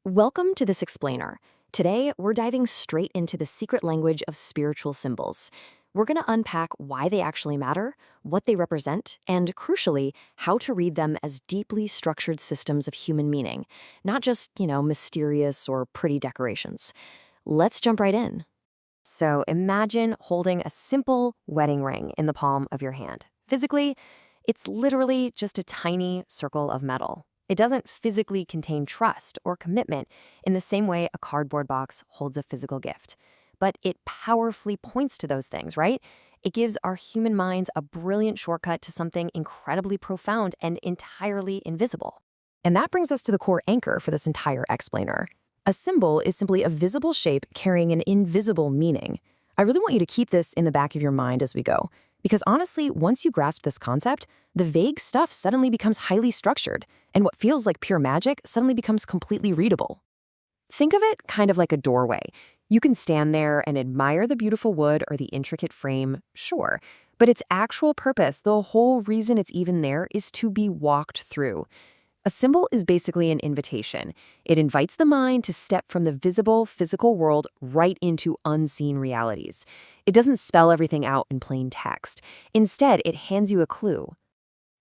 Welcome to this explainer. Today, we're diving straight into the secret language of spiritual symbols. We're going to unpack why they actually matter, what they represent, and crucially, how to read them as deeply structured systems of human meaning, not just, mysterious or pretty decorations. Let's jump right in. So imagine holding a simple wedding ring in the palm of your hand. Physically, it's literally just a tiny circle of metal. It doesn't physically contain trust or commitment in the same way a cardboard box holds a physical gift. But it powerfully points to those things, right? It gives our human minds a brilliant shortcut to something incredibly profound and entirely invisible. And that brings us to the core anchor for this entire explainer. A symbol is simply a visible shape carrying an invisible meaning. I really want you to keep this in the back of your mind as we go. Because honestly, once you grasp this concept, the vague stuff suddenly becomes highly structured, and what feels like pure magic suddenly becomes completely readable. Think of it kind of like a doorway. You can stand there and admire the beautiful wood or the intricate frame, sure, but its actual purpose, the whole reason it's even there, is to be walked through. A symbol is basically an invitation. It invites the mind to step from the visible, physical world right into unseen realities. It doesn't spell everything out in plain text. Instead, it hands you a clue.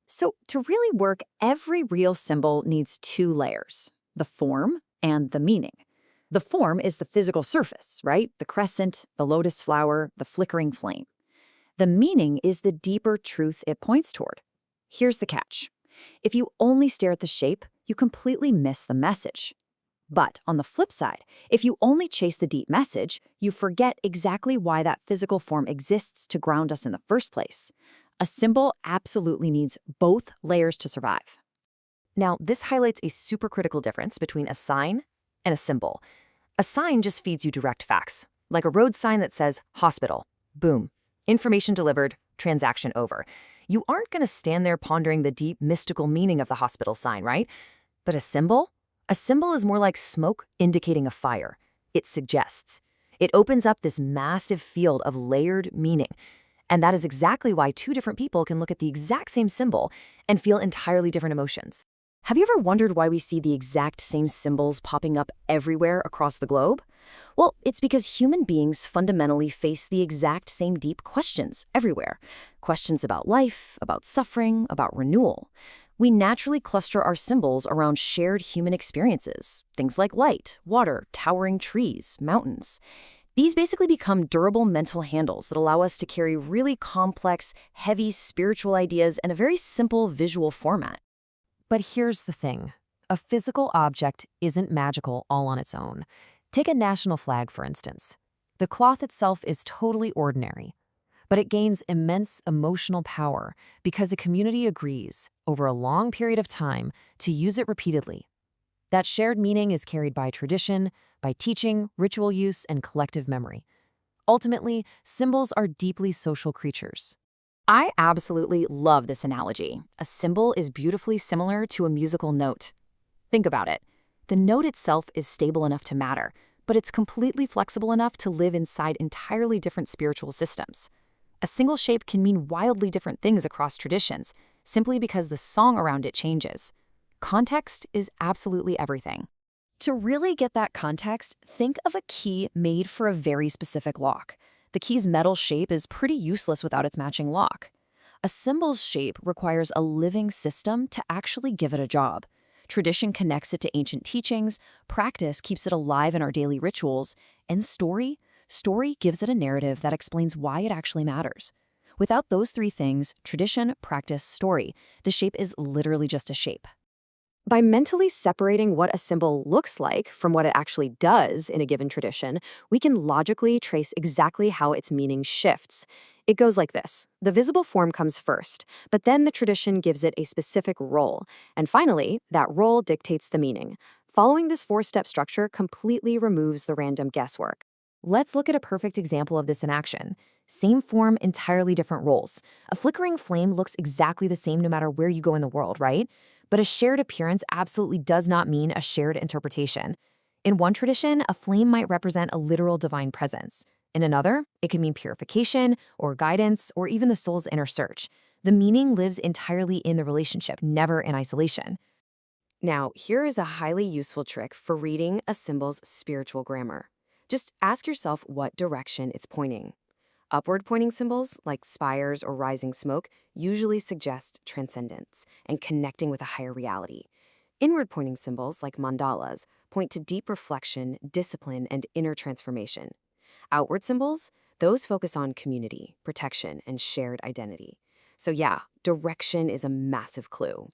So, to really work, every real symbol needs two layers: the form and the meaning. The form is the physical surface, right? The crescent, the lotus flower, the flickering flame. The meaning is the deeper truth it points toward. Here's the catch. If you only stare at the shape, you completely miss the message. But on the flip side, if you only chase the deep message, you forget exactly why that physical form exists to ground us in the first place. A symbol absolutely needs both layers to survive. Now, this highlights a super critical difference between a sign and a symbol. A sign just feeds you direct facts, like a road sign that says hospital. Boom. Information delivered, transaction over. You aren't going to stand there pondering the deep mystical meaning of the hospital sign, right? But a symbol? A symbol is more like smoke indicating a fire. It suggests. It opens up this massive field of layered meaning. And that is exactly why two different people can look at the exact same symbol and feel entirely different emotions. Have you ever wondered why we see the exact same symbols popping up everywhere across the globe? Well, it's because human beings fundamentally face the exact same deep questions everywhere. Questions about life, about suffering, about renewal. We naturally cluster our symbols around shared human experiences, things like light, water, towering trees, mountains. These basically become durable mental handles that allow us to carry really complex, heavy spiritual ideas in a very simple visual format. But here's the thing. A physical object isn't magical all on its own. Take a national flag, for instance. The cloth itself is totally ordinary, but it gains immense emotional power because a community agrees, over a long period of time, to use it repeatedly. That shared meaning is carried by tradition, by teaching, ritual use, and collective memory. Ultimately, symbols are deeply social creatures. I absolutely love this analogy. A symbol is beautifully similar to a musical note. Think about it. The note itself is stable enough to matter, but it's completely flexible enough to live inside entirely different spiritual systems. A single shape can mean wildly different things across traditions, simply because the song around it changes. Context is absolutely everything. To really get that context, think of a key made for a very specific lock. The key's metal shape is pretty useless without its matching lock. A symbol's shape requires a living system to actually give it a job. Tradition connects it to ancient teachings, practice keeps it alive in our daily rituals, and story gives it a narrative that explains why it actually matters. Without those three things, tradition, practice, story, the shape is literally just a shape. By mentally separating what a symbol looks like from what it actually does in a given tradition, we can logically trace exactly how its meaning shifts. It goes like this. The visible form comes first, but then the tradition gives it a specific role. And finally, that role dictates the meaning. Following this four-step structure completely removes the random guesswork. Let's look at a perfect example of this in action. Same form, entirely different roles. A flickering flame looks exactly the same no matter where you go in the world, right? But a shared appearance absolutely does not mean a shared interpretation. In one tradition, a flame might represent a literal divine presence. In another, it can mean purification or guidance or even the soul's inner search. The meaning lives entirely in the relationship, never in isolation. Now, here is a highly useful trick for reading a symbol's spiritual grammar. Just ask yourself what direction it's pointing. Upward pointing symbols, like spires or rising smoke, usually suggest transcendence and connecting with a higher reality. Inward pointing symbols, like mandalas, point to deep reflection, discipline, and inner transformation. Outward symbols, those focus on community, protection, and shared identity. So yeah, direction is a massive clue.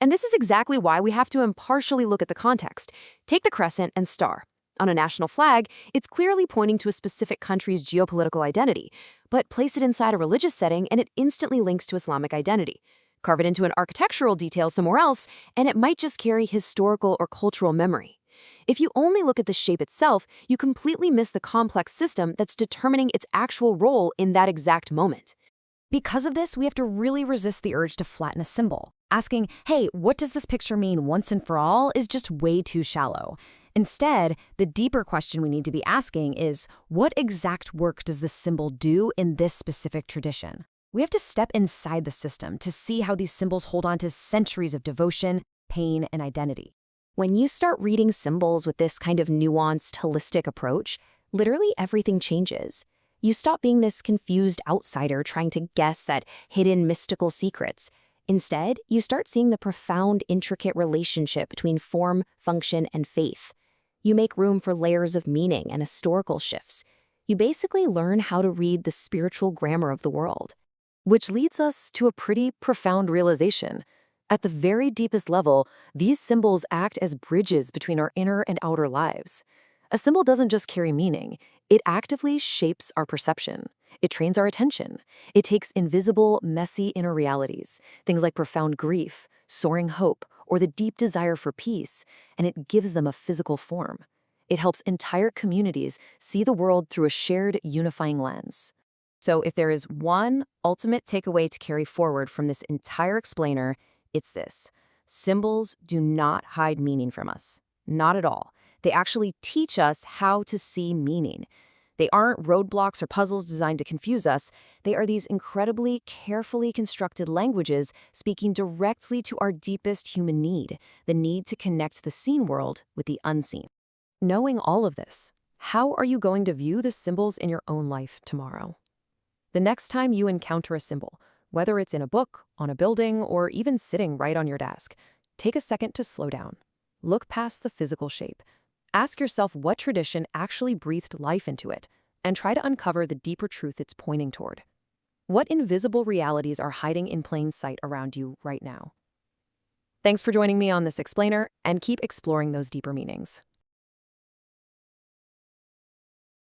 And this is exactly why we have to impartially look at the context. Take the crescent and star. On a national flag, it's clearly pointing to a specific country's geopolitical identity, but place it inside a religious setting and it instantly links to Islamic identity. Carve it into an architectural detail somewhere else, and it might just carry historical or cultural memory. If you only look at the shape itself, you completely miss the complex system that's determining its actual role in that exact moment. Because of this, we have to really resist the urge to flatten a symbol. Asking, hey, what does this picture mean once and for all, is just way too shallow. Instead, the deeper question we need to be asking is, what exact work does this symbol do in this specific tradition? We have to step inside the system to see how these symbols hold on to centuries of devotion, pain, and identity. When you start reading symbols with this kind of nuanced, holistic approach, literally everything changes. You stop being this confused outsider trying to guess at hidden mystical secrets. Instead, you start seeing the profound, intricate relationship between form, function, and faith. You make room for layers of meaning and historical shifts. You basically learn how to read the spiritual grammar of the world. Which leads us to a pretty profound realization. At the very deepest level, these symbols act as bridges between our inner and outer lives. A symbol doesn't just carry meaning, it actively shapes our perception. It trains our attention. It takes invisible, messy inner realities, things like profound grief, soaring hope, or the deep desire for peace, and it gives them a physical form. It helps entire communities see the world through a shared, unifying lens. So if there is one ultimate takeaway to carry forward from this entire explainer, it's this. Symbols do not hide meaning from us. Not at all. They actually teach us how to see meaning. They aren't roadblocks or puzzles designed to confuse us. They are these incredibly carefully constructed languages speaking directly to our deepest human need, the need to connect the seen world with the unseen. Knowing all of this, how are you going to view the symbols in your own life tomorrow? The next time you encounter a symbol, whether it's in a book, on a building, or even sitting right on your desk, take a second to slow down. Look past the physical shape. Ask yourself what tradition actually breathed life into it, and try to uncover the deeper truth it's pointing toward. What invisible realities are hiding in plain sight around you right now? Thanks for joining me on this explainer, and keep exploring those deeper meanings.